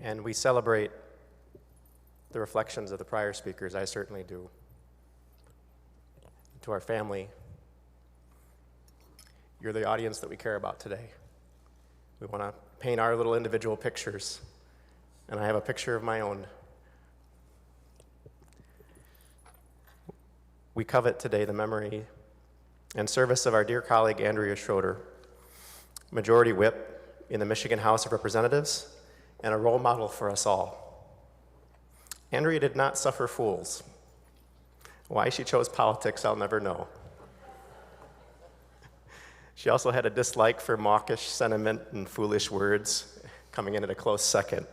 And we celebrate the reflections of the prior speakers. I certainly do. To our family, you're the audience that we care about today. We want to paint our little individual pictures, and I have a picture of my own. We covet today the memory and service of our dear colleague Andrea Schroeder, Majority Whip in the Michigan House of Representatives, and a role model for us all. Andrea did not suffer fools. Why she chose politics, I'll never know. She also had a dislike for mawkish sentiment and foolish words, coming in at a close second.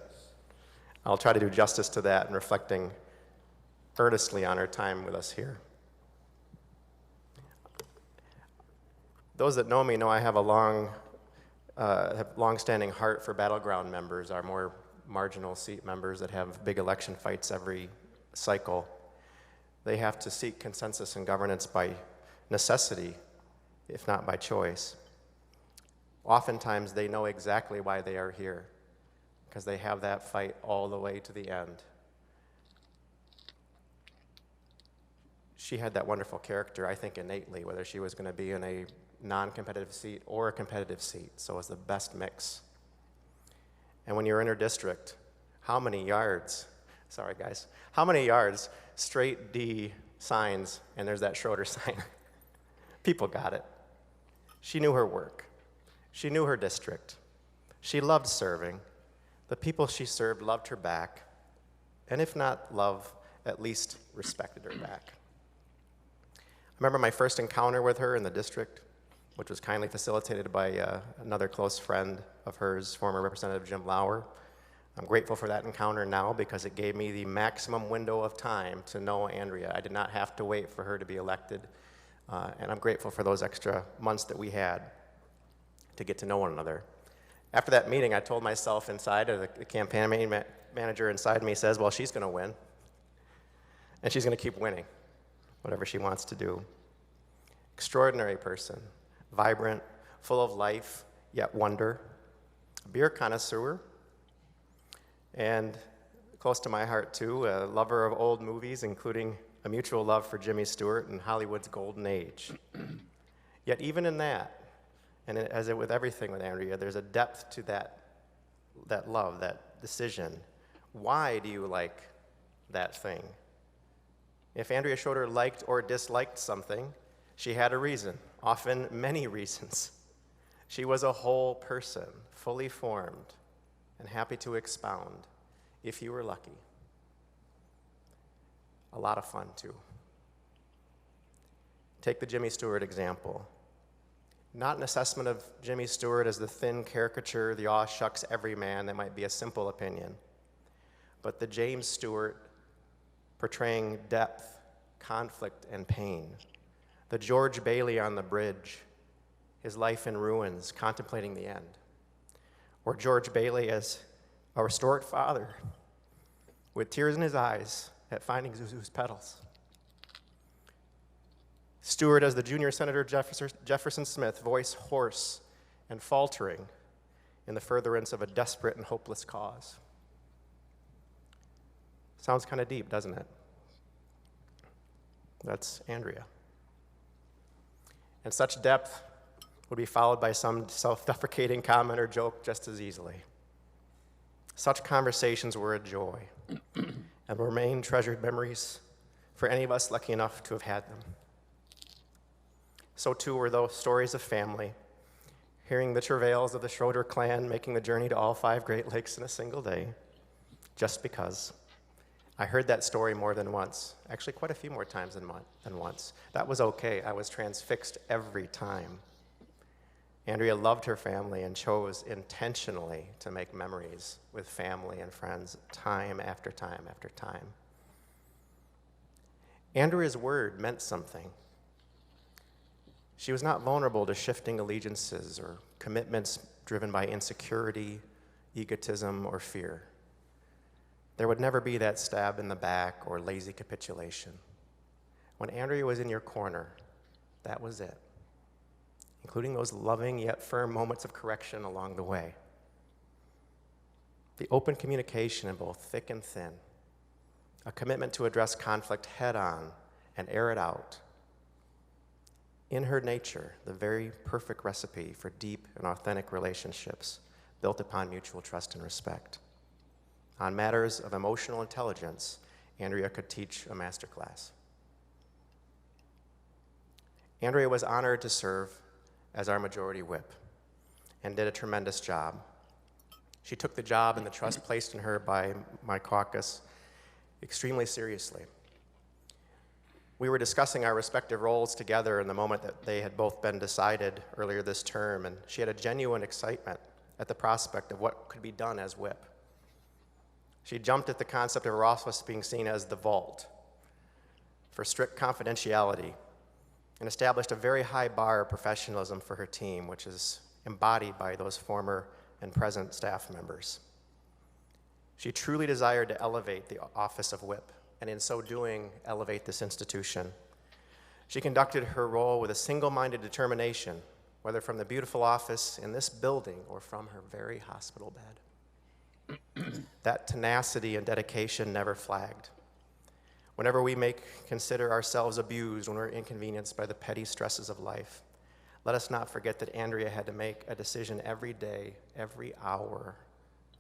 I'll try to do justice to that and reflecting earnestly on her time with us here. Those that know me know I have a long-standing heart for battleground members, our more marginal seat members that have big election fights every cycle. They have to seek consensus and governance by necessity, if not by choice. Oftentimes, they know exactly why they are here, because they have that fight all the way to the end. She had that wonderful character, I think, innately, whether she was going to be in a non-competitive seat or a competitive seat, so it was the best mix. And when you're in her district, how many yards, straight D signs, and there's that Schroeder sign. People got it. She knew her work. She knew her district. She loved serving. The people she served loved her back, and if not love, at least respected her back. I remember my first encounter with her in the district, which was kindly facilitated by another close friend of hers, former Representative Jim Lauer. I'm grateful for that encounter now because it gave me the maximum window of time to know Andrea. I did not have to wait for her to be elected, and I'm grateful for those extra months that we had to get to know one another. After that meeting, I told myself inside, or the campaign manager inside me says, well, she's going to win, and she's going to keep winning, whatever she wants to do. Extraordinary person. Vibrant, full of life, yet wonder, a beer connoisseur, and close to my heart too, a lover of old movies, including a mutual love for Jimmy Stewart and Hollywood's golden age. Yet even in that, and as with everything with Andrea, there's a depth to that love, that decision. Why do you like that thing? If Andrea Schroeder liked or disliked something, she had a reason, often many reasons. She was a whole person, fully formed, and happy to expound, if you were lucky. A lot of fun, too. Take the Jimmy Stewart example. Not an assessment of Jimmy Stewart as the thin caricature, the aw shucks everyman that might be a simple opinion, but the James Stewart portraying depth, conflict, and pain. The George Bailey on the bridge, his life in ruins, contemplating the end. Or George Bailey as a restored father, with tears in his eyes at finding Zuzu's petals. Stewart as the junior Senator Jefferson Smith, voice hoarse and faltering in the furtherance of a desperate and hopeless cause. Sounds kind of deep, doesn't it? That's Andrea. And such depth would be followed by some self-deprecating comment or joke just as easily. Such conversations were a joy and remain treasured memories for any of us lucky enough to have had them. So too were those stories of family, hearing the travails of the Schroeder clan making the journey to all 5 Great Lakes in a single day, just because. I heard that story more than once, actually quite a few more times than once. That was okay. I was transfixed every time. Andrea loved her family and chose intentionally to make memories with family and friends time after time after time. Andrea's word meant something. She was not vulnerable to shifting allegiances or commitments driven by insecurity, egotism, or fear. There would never be that stab in the back or lazy capitulation. When Andrea was in your corner, that was it, including those loving yet firm moments of correction along the way. the open communication in both thick and thin, a commitment to address conflict head on and air it out. In her nature, the very perfect recipe for deep and authentic relationships built upon mutual trust and respect. On matters of emotional intelligence, Andrea could teach a masterclass. Andrea was honored to serve as our majority whip and did a tremendous job. She took the job and the trust placed in her by my caucus extremely seriously. We were discussing our respective roles together in the moment that they had both been decided earlier this term, and she had a genuine excitement at the prospect of what could be done as whip. She jumped at the concept of her office being seen as the vault for strict confidentiality and established a very high bar of professionalism for her team, which is embodied by those former and present staff members. She truly desired to elevate the office of whip, and in so doing, elevate this institution. She conducted her role with a single-minded determination, whether from the beautiful office in this building or from her very hospital bed. That tenacity and dedication never flagged. Whenever we may consider ourselves abused, when we're inconvenienced by the petty stresses of life, let us not forget that Andrea had to make a decision every day, every hour,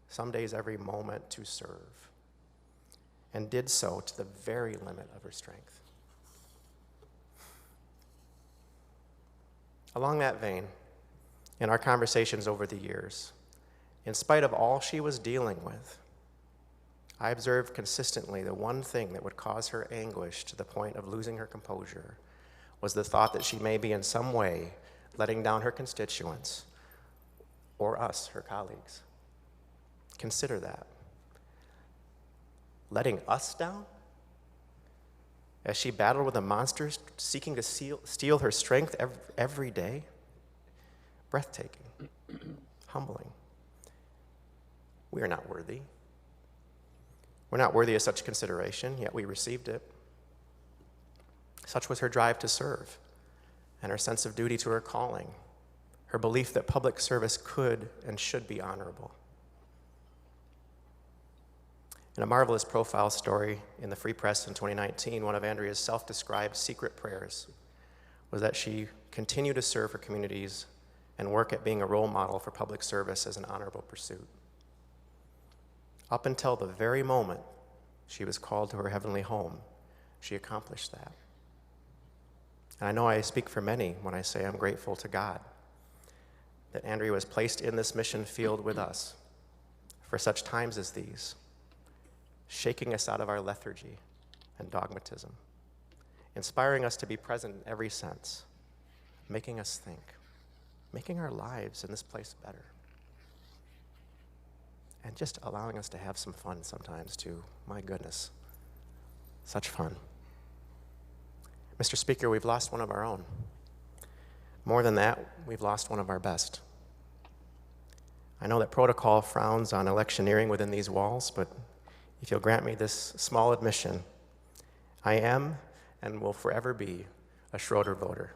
some days every moment to serve, and did so to the very limit of her strength. Along that vein, in our conversations over the years, in spite of all she was dealing with, I observed consistently the one thing that would cause her anguish to the point of losing her composure was the thought that she may be in some way letting down her constituents or us, her colleagues. Consider that. Letting us down? As she battled with the monsters seeking to steal her strength every day? Breathtaking, humbling. We are not worthy. We're not worthy of such consideration, yet we received it. Such was her drive to serve and her sense of duty to her calling, her belief that public service could and should be honorable. In a marvelous profile story in the Free Press in 2019, one of Andrea's self-described secret prayers was that she continue to serve her communities and work at being a role model for public service as an honorable pursuit. Up until the very moment she was called to her heavenly home, she accomplished that. And I know I speak for many when I say I'm grateful to God that Andrea was placed in this mission field with us for such times as these, shaking us out of our lethargy and dogmatism, inspiring us to be present in every sense, making us think, making our lives in this place better, and just allowing us to have some fun sometimes too. My goodness, such fun. Mr. Speaker, we've lost one of our own. More than that, we've lost one of our best. I know that protocol frowns on electioneering within these walls, but if you'll grant me this small admission, I am and will forever be a Schroeder voter.